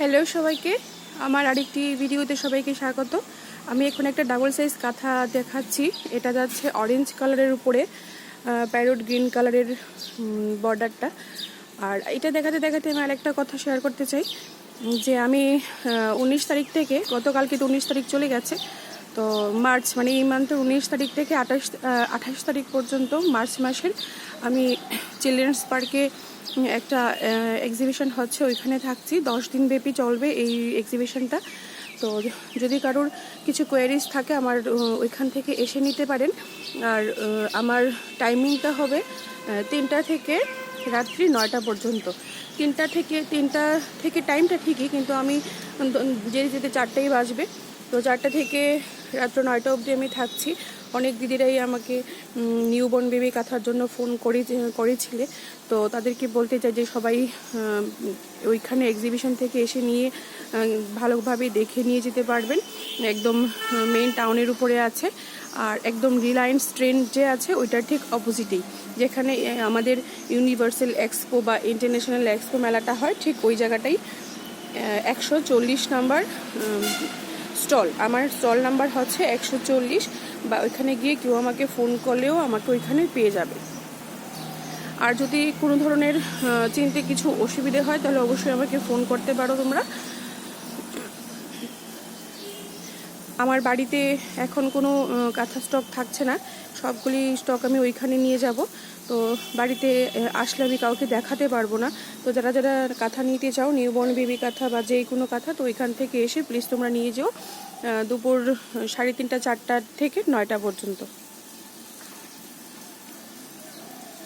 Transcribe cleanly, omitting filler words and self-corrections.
Hello সবাইকে, আমার আরেকটি ভিডিওতে সবাইকে স্বাগত। আমি এখন একটা ডাবল সাইজ কাঁথা দেখাচ্ছি। এটা যাচ্ছে অরেঞ্জ কালারের উপরে প্যারোট গ্রিন কালারের বর্ডারটা। আর এটা দেখাতে দেখাতে আমি আরেকটা কথা শেয়ার করতে চাই যে আমি 19 তারিখ থেকে, গতকালকে তো 19 তারিখ চলে গেছে, তো মার্চ মানে এই মান্থের 19 তারিখ থেকে 28 তারিখ পর্যন্ত মার্চ মাসের আমি চিলড্রেন্স পার্কে একটা এক্সিবিশন হচ্ছে, ওইখানে থাকছি। 10 দিন ব্যাপী চলবে এই এক্সিবিশনটা। তো যদি কারোর কিছু কোয়ারিজ থাকে আমার ওইখান থেকে এসে নিতে পারেন। আর আমার টাইমিংটা হবে 3টা থেকে রাত্রি 9টা পর্যন্ত। 3টা থেকে টাইমটা ঠিকই, কিন্তু আমি যেতে 4টাই বাজবে। তো 4টা থেকে রাত্র 9টা অবধি আমি থাকছি। অনেক দিদিরাই আমাকে নিউবর্ন বেবি কাঁথার জন্য ফোন করেছিলে। তো তাদেরকে বলতে চাই যে সবাই ওইখানে এক্সিবিশন থেকে এসে নিয়ে ভালোভাবে দেখে নিয়ে যেতে পারবেন। একদম মেইন টাউনের উপরে আছে, আর একদম রিলায়েন্স ট্রেন্ড যে আছে ওইটার ঠিক অপোজিটেই, যেখানে আমাদের ইউনিভার্সাল এক্সপো বা ইন্টারন্যাশনাল এক্সপো মেলাটা হয়, ঠিক ওই জায়গাটাই 140 নাম্বার স্টল। আমার স্টল নাম্বার হচ্ছে 140, বা ওইখানে গিয়ে কেউ আমাকে ফোন করলেও আমাকে ওইখানে পেয়ে যাবে। আর যদি কোনো ধরনের চিনতে কিছু অসুবিধে হয় তাহলে অবশ্যই আমাকে ফোন করতে পারো তোমরা। আমার বাড়িতে এখন কোনো কাঁথা স্টক থাকছে না, সবগুলি স্টক আমি ওইখানে নিয়ে যাব। তো বাড়িতে আসলে আমি কাউকে দেখাতে পারবো না। তো যারা যারা কাঁথা নিতে চাও, নিউবর্ন বেবি কাঁথা বা যে কোনো কাঁথা, তো ওইখান থেকে এসে প্লিজ তোমরা নিয়ে যেও দুপুর 3:30 4টা থেকে 9টা পর্যন্ত।